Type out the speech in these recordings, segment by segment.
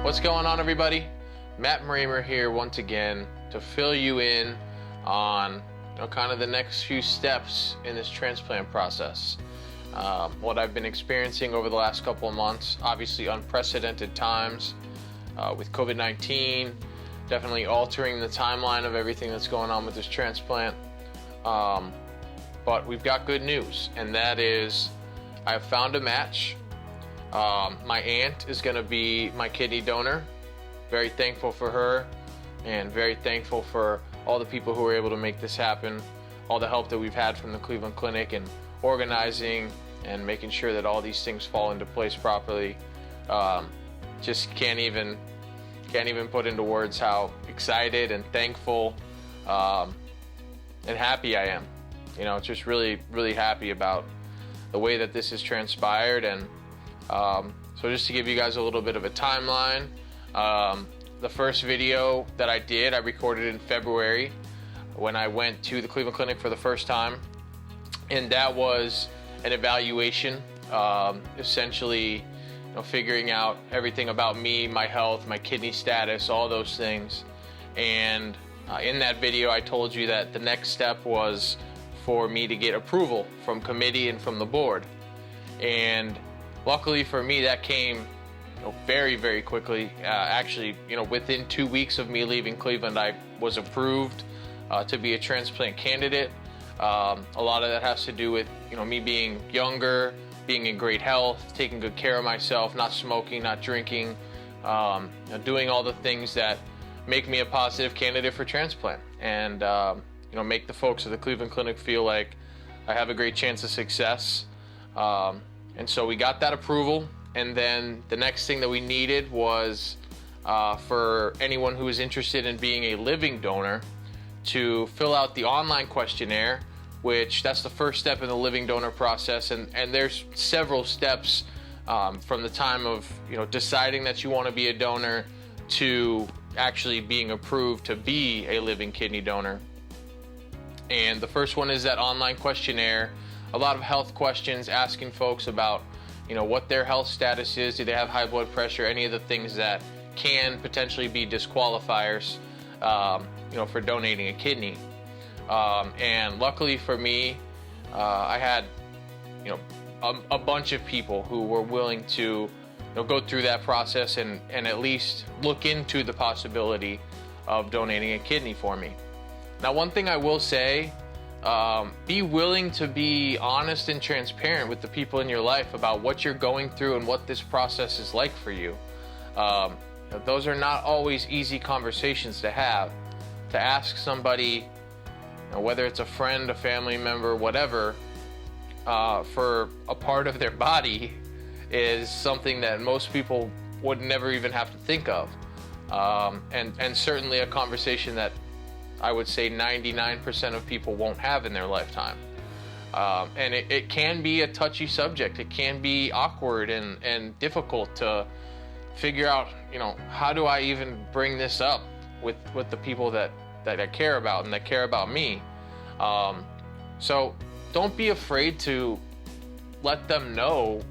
What's going on, everybody? Matt Mramer here once again to fill you in on kind of the next few steps in this transplant process. What I've been experiencing over the last couple of months, obviously unprecedented times with COVID-19, definitely altering the timeline of everything that's going on with this transplant. But we've got good news, and that is I've found a match. My aunt is going to be my kidney donor. Very thankful for her, and very thankful for all the people who were able to make this happen, all the help that we've had from the Cleveland Clinic and organizing and making sure that all these things fall into place properly. Just can't even put into words how excited and thankful and happy I am. Just really, really happy about the way that this has transpired. And so just to give you guys a little bit of a timeline, the first video that I did, I recorded in February when I went to the Cleveland Clinic for the first time. And that was an evaluation, essentially figuring out everything about me, my health, my kidney status, all those things. And in that video, I told you that the next step was for me to get approval from committee and from the board. And luckily for me, that came very, very quickly. Actually, within 2 weeks of me leaving Cleveland, I was approved to be a transplant candidate. A lot of that has to do with me being younger, being in great health, taking good care of myself, not smoking, not drinking, doing all the things that make me a positive candidate for transplant, and make the folks at the Cleveland Clinic feel like I have a great chance of success. And so we got that approval, and then the next thing that we needed was for anyone who is interested in being a living donor to fill out the online questionnaire, which that's the first step in the living donor process. And there's several steps from the time of deciding that you want to be a donor to actually being approved to be a living kidney donor. And the first one is that online questionnaire. A lot of health questions asking folks about, what their health status is. Do they have high blood pressure? Any of the things that can potentially be disqualifiers, for donating a kidney. And luckily for me, I had, a bunch of people who were willing to, go through that process and at least look into the possibility of donating a kidney for me. Now, one thing I will say, be willing to be honest and transparent with the people in your life about what you're going through and what this process is like for you. Those are not always easy conversations to have. To ask somebody, whether it's a friend, a family member, whatever, for a part of their body is something that most people would never even have to think of. And certainly a conversation that I would say 99% of people won't have in their lifetime. And it can be a touchy subject. It can be awkward and difficult to figure out, how do I even bring this up with the people that I care about and that care about me. So don't be afraid to let them know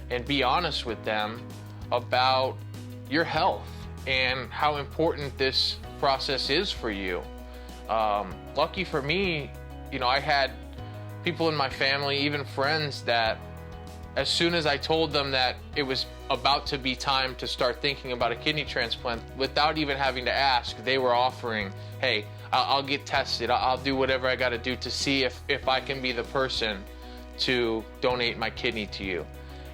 and be honest with them about your health and how important this process is for you. Lucky for me, I had people in my family, even friends, that as soon as I told them that it was about to be time to start thinking about a kidney transplant, without even having to ask, they were offering, hey, I'll get tested. I'll do whatever I got to do to see if I can be the person to donate my kidney to you.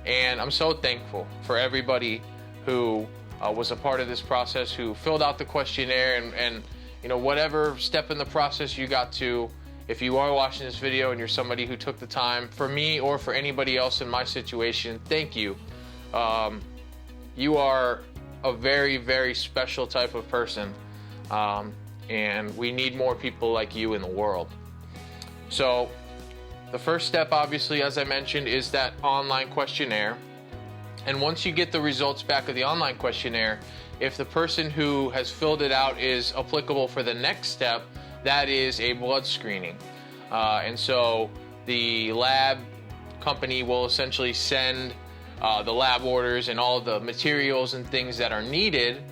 And I'm so thankful for everybody who was a part of this process, who filled out the questionnaire, and whatever step in the process you got to. If you are watching this video and you're somebody who took the time, for me or for anybody else in my situation, thank you. You are a very, very special type of person, and we need more people like you in the world. So the first step, obviously, as I mentioned, is that online questionnaire. And once you get the results back of the online questionnaire, if the person who has filled it out is applicable for the next step, that is a blood screening. And so the lab company will essentially send the lab orders and all the materials and things that are needed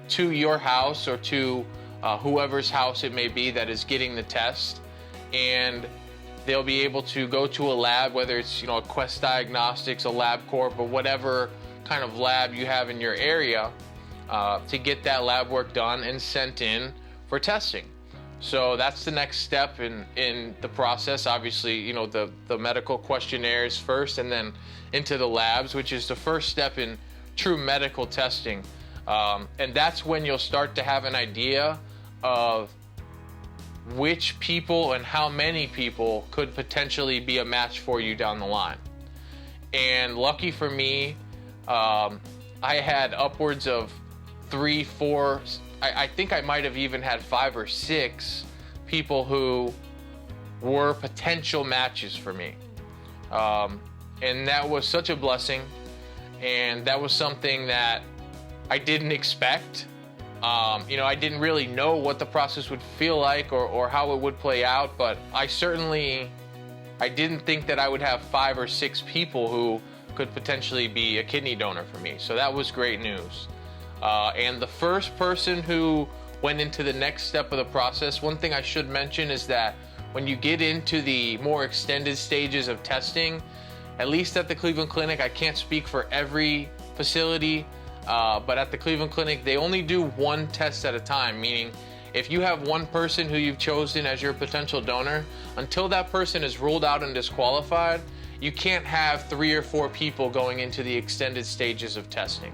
to your house or to whoever's house it may be that is getting the test. And they'll be able to go to a lab, whether it's, a Quest Diagnostics, a LabCorp, or whatever kind of lab you have in your area, to get that lab work done and sent in for testing. So that's the next step in the process. Obviously, the medical questionnaires first, and then into the labs, which is the first step in true medical testing. And that's when you'll start to have an idea of which people and how many people could potentially be a match for you down the line. And lucky for me, I had upwards of 3, 4, I think I might have even had 5 or 6 people who were potential matches for me. And that was such a blessing, and that was something that I didn't expect. I didn't really know what the process would feel like or how it would play out, but I didn't think that I would have 5 or 6 people who could potentially be a kidney donor for me. So that was great news. And the first person who went into the next step of the process, one thing I should mention is that when you get into the more extended stages of testing, at least at the Cleveland Clinic, I can't speak for every facility, but at the Cleveland Clinic, they only do one test at a time, meaning if you have one person who you've chosen as your potential donor, until that person is ruled out and disqualified, you can't have 3 or 4 people going into the extended stages of testing.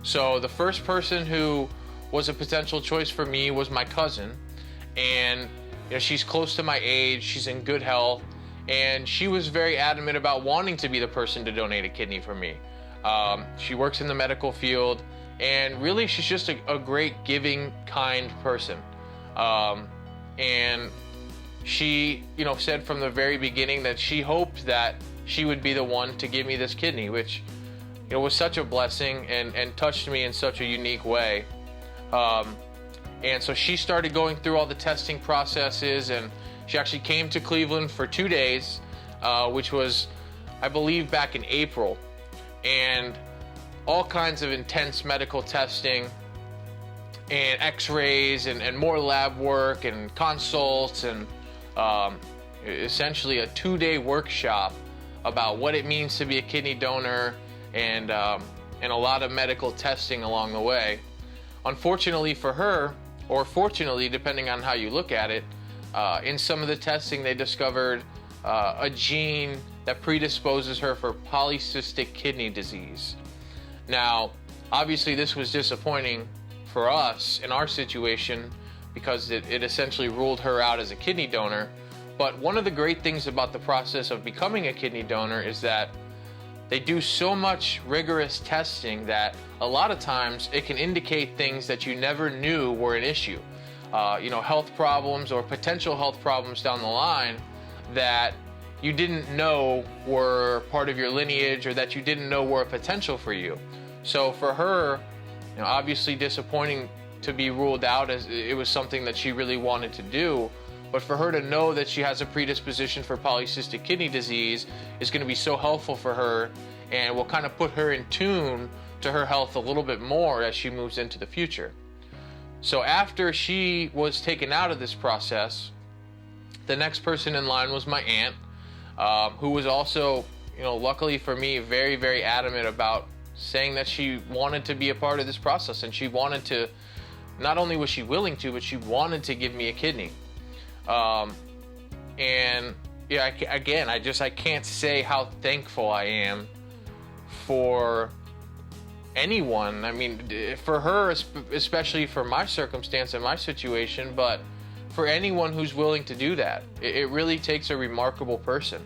So the first person who was a potential choice for me was my cousin, and she's close to my age, she's in good health, and she was very adamant about wanting to be the person to donate a kidney for me. She works in the medical field, and really she's just a great, giving, kind person. And she, said from the very beginning that she hoped that she would be the one to give me this kidney, which, was such a blessing and touched me in such a unique way. And so she started going through all the testing processes, and she actually came to Cleveland for 2 days, which was, I believe, back in April. And all kinds of intense medical testing and x-rays and more lab work and consults and essentially a 2-day workshop about what it means to be a kidney donor and a lot of medical testing along the way. Unfortunately for her, or fortunately, depending on how you look at it, in some of the testing they discovered a gene that predisposes her for polycystic kidney disease. Now, obviously this was disappointing for us in our situation because it essentially ruled her out as a kidney donor. But one of the great things about the process of becoming a kidney donor is that they do so much rigorous testing that a lot of times it can indicate things that you never knew were an issue. Health problems or potential health problems down the line that you didn't know were part of your lineage or that you didn't know were a potential for you. So for her, obviously disappointing to be ruled out, as it was something that she really wanted to do. But for her to know that she has a predisposition for polycystic kidney disease is going to be so helpful for her, and will kind of put her in tune to her health a little bit more as she moves into the future. So after she was taken out of this process, the next person in line was my aunt, who was also, luckily for me, very, very adamant about saying that she wanted to be a part of this process, and she wanted to, not only was she willing to, but she wanted to give me a kidney. And yeah, I can't say how thankful I am for anyone. I mean, for her, especially for my circumstance and my situation, but for anyone who's willing to do that. It really takes a remarkable person.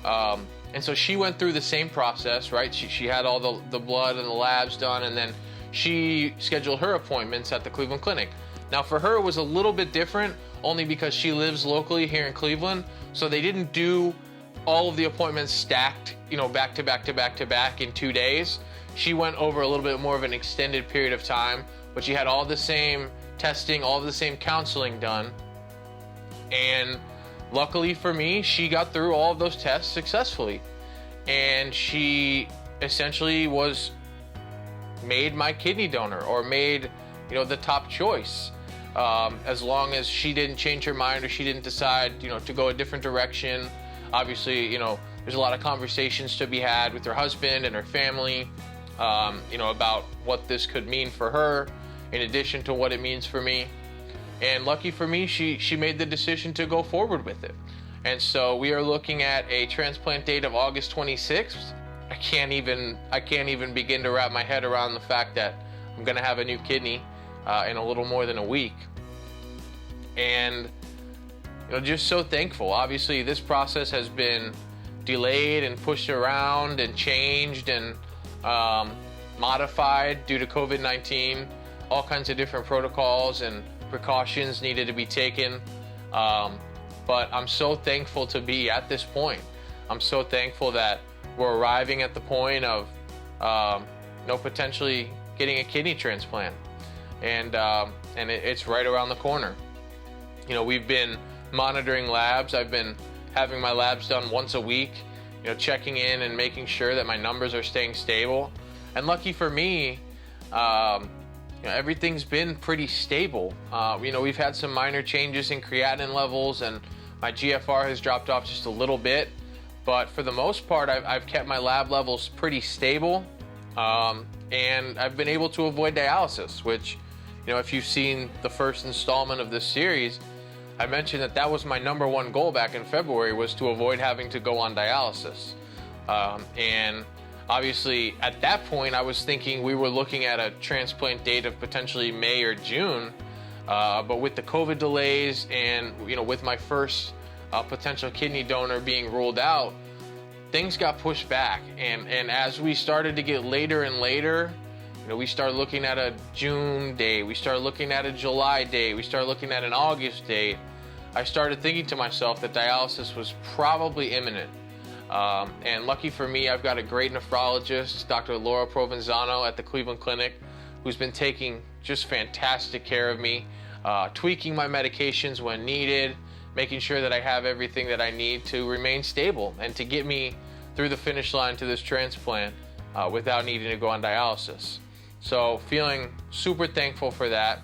And so she went through the same process, right? She had all the blood and the labs done, and then she scheduled her appointments at the Cleveland Clinic. Now for her, it was a little bit different, only because she lives locally here in Cleveland, so they didn't do all of the appointments stacked, back to back to back to back in 2 days. She went over a little bit more of an extended period of time, but she had all the same testing, all of the same counseling done. And luckily for me, she got through all of those tests successfully. and she essentially was made my kidney donor, or made, the top choice. As long as she didn't change her mind, or she didn't decide, to go a different direction. Obviously, there's a lot of conversations to be had with her husband and her family, about what this could mean for her, in addition to what it means for me. And lucky for me, she made the decision to go forward with it. And so we are looking at a transplant date of August 26th. I can't even begin to wrap my head around the fact that I'm gonna have a new kidney in a little more than a week. And just so thankful. Obviously, this process has been delayed and pushed around and changed and modified due to COVID-19. All kinds of different protocols and precautions needed to be taken. But I'm so thankful to be at this point. I'm so thankful that we're arriving at the point of potentially getting a kidney transplant. And it's right around the corner. We've been monitoring labs. I've been having my labs done once a week, checking in and making sure that my numbers are staying stable. And lucky for me, everything's been pretty stable. We've had some minor changes in creatinine levels, and my GFR has dropped off just a little bit. But for the most part, I've kept my lab levels pretty stable. And I've been able to avoid dialysis, which, if you've seen the first installment of this series, I mentioned that was my number one goal back in February, was to avoid having to go on dialysis. And obviously, at that point, I was thinking we were looking at a transplant date of potentially May or June. But with the COVID delays and, with my first potential kidney donor being ruled out, things got pushed back. And as we started to get later and later, we started looking at a June date, we started looking at a July date, we started looking at an August date. I started thinking to myself that dialysis was probably imminent. And lucky for me, I've got a great nephrologist, Dr. Laura Provenzano at the Cleveland Clinic, who's been taking just fantastic care of me, tweaking my medications when needed, making sure that I have everything that I need to remain stable and to get me through the finish line to this transplant without needing to go on dialysis. So feeling super thankful for that.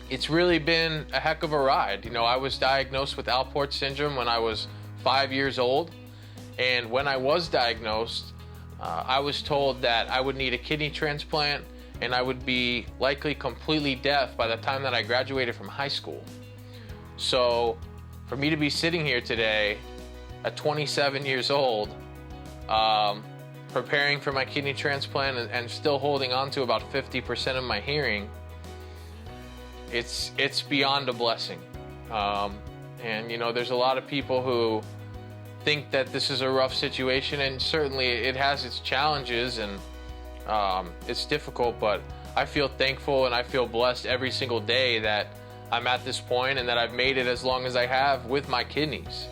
It's really been a heck of a ride. I was diagnosed with Alport syndrome when I was 5 years old. And when I was diagnosed, I was told that I would need a kidney transplant and I would be likely completely deaf by the time that I graduated from high school. So for me to be sitting here today at 27 years old, preparing for my kidney transplant and still holding on to about 50% of my hearing, it's beyond a blessing. And there's a lot of people who think that this is a rough situation, and certainly it has its challenges and it's difficult, but I feel thankful and I feel blessed every single day that I'm at this point and that I've made it as long as I have with my kidneys.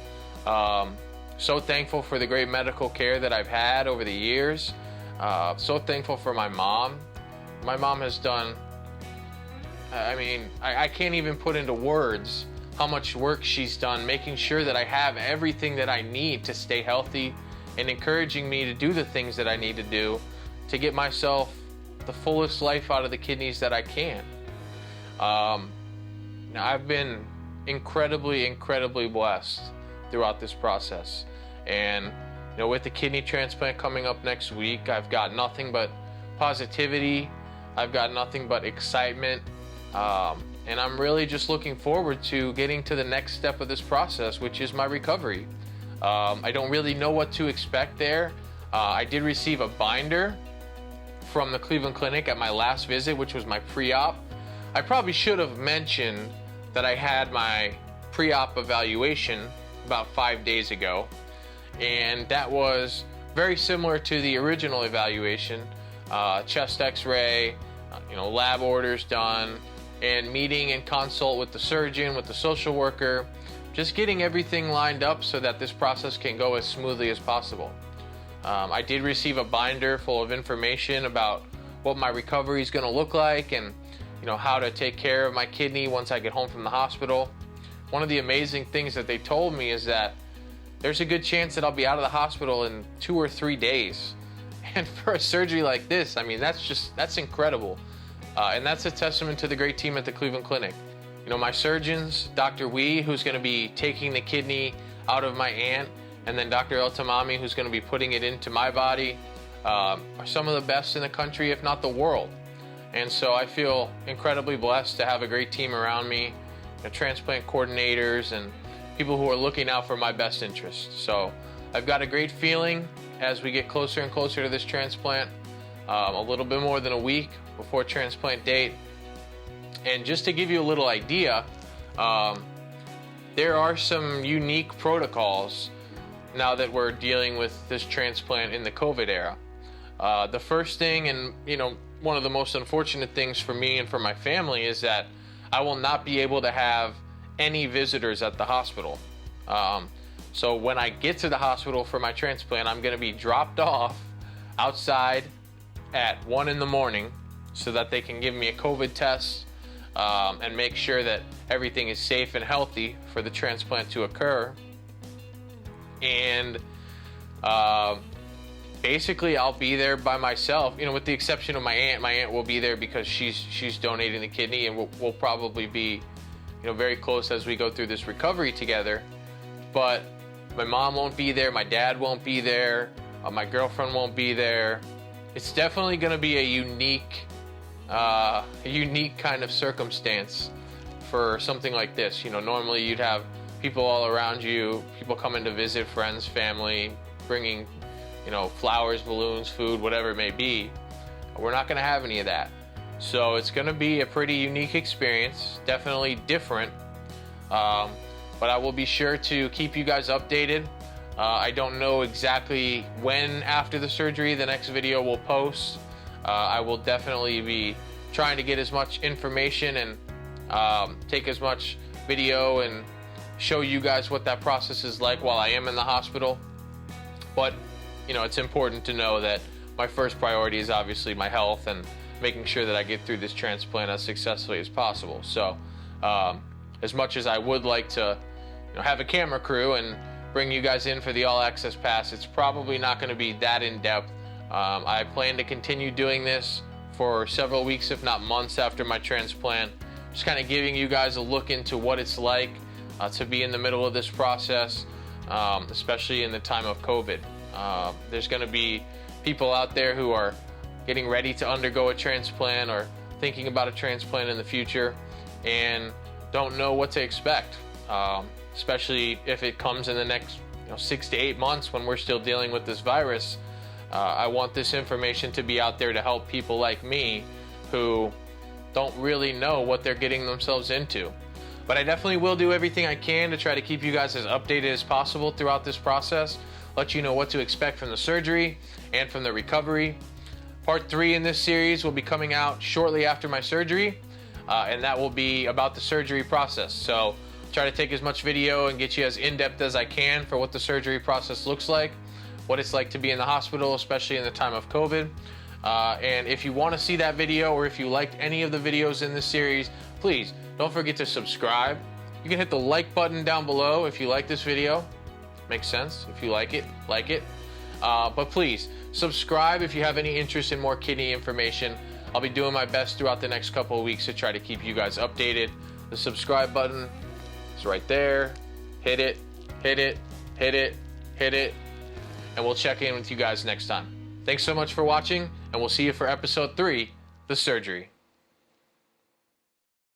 So thankful for the great medical care that I've had over the years. So thankful for my mom. My mom has done, I can't even put into words how much work she's done making sure that I have everything that I need to stay healthy, and encouraging me to do the things that I need to do to get myself the fullest life out of the kidneys that I can. Now, I've been incredibly blessed throughout this process. And with the kidney transplant coming up next week, I've got nothing but positivity. I've got nothing but excitement. And I'm really just looking forward to getting to the next step of this process, which is my recovery. I don't really know what to expect there. I did receive a binder from the Cleveland Clinic at my last visit, which was my pre-op. I probably should have mentioned that I had my pre-op evaluation about 5 days ago, and that was very similar to the original evaluation. Chest x-ray, lab orders done, and meeting and consult with the surgeon, with the social worker, just getting everything lined up so that this process can go as smoothly as possible. I did receive a binder full of information about what my recovery is going to look like, and how to take care of my kidney once I get home from the hospital. One of the amazing things that they told me is that there's a good chance that I'll be out of the hospital in 2 or 3 days. And for a surgery like this, I mean, that's incredible. And that's a testament to the great team at the Cleveland Clinic. You know, my surgeons, Dr. Wee, who's going to be taking the kidney out of my aunt, and then Dr. El Tamami, who's going to be putting it into my body, are some of the best in the country, if not the world. And so I feel incredibly blessed to have a great team around me, transplant coordinators and people who are looking out for my best interests. So I've got a great feeling as we get closer and closer to this transplant, a little bit more than a week before transplant date. And just to give you a little idea, there are some unique protocols now that we're dealing with this transplant in the COVID era. The first thing, and one of the most unfortunate things for me and for my family, is that I will not be able to have any visitors at the hospital. So when I get to the hospital for my transplant, I'm going to be dropped off outside at 1 in the morning so that they can give me a COVID test and make sure that everything is safe and healthy for the transplant to occur. And basically I'll be there by myself, with the exception of my aunt. My aunt will be there because she's donating the kidney, and we'll probably be very close as we go through this recovery together. But my mom won't be there, my dad won't be there, my girlfriend won't be there. It's definitely going to be a unique kind of circumstance for something like this. Normally you'd have people all around you, people coming to visit, friends, family, bringing flowers, balloons, food, whatever it may be. We're not going to have any of that. So it's going to be a pretty unique experience, definitely different. But I will be sure to keep you guys updated. I don't know exactly when after the surgery the next video will post. I will definitely be trying to get as much information and take as much video and show you guys what that process is like while I am in the hospital. But it's important to know that my first priority is obviously my health and making sure that I get through this transplant as successfully as possible. So as much as I would like to have a camera crew and bring you guys in for the All Access Pass, it's probably not going to be that in-depth. I plan to continue doing this for several weeks, if not months, after my transplant, just kind of giving you guys a look into what it's like to be in the middle of this process, especially in the time of COVID. There's going to be people out there who are getting ready to undergo a transplant or thinking about a transplant in the future and don't know what to expect, especially if it comes in the next 6 to 8 months when we're still dealing with this virus. I want this information to be out there to help people like me who don't really know what they're getting themselves into. But I definitely will do everything I can to try to keep you guys as updated as possible throughout this process, let you know what to expect from the surgery and from the recovery. Part 3 in this series will be coming out shortly after my surgery, and that will be about the surgery process. So try to take as much video and get you as in-depth as I can for what the surgery process looks like, what it's like to be in the hospital, especially in the time of COVID. And if you want to see that video, or if you liked any of the videos in this series, please don't forget to subscribe. You can hit the like button down below if you like this video. Makes sense. If you like it, like it. But please subscribe if you have any interest in more kidney information. I'll be doing my best throughout the next couple of weeks to try to keep you guys updated. The subscribe button is right there. Hit it, hit it, hit it, hit it, and we'll check in with you guys next time. Thanks so much for watching, and we'll see you for episode 3, the surgery.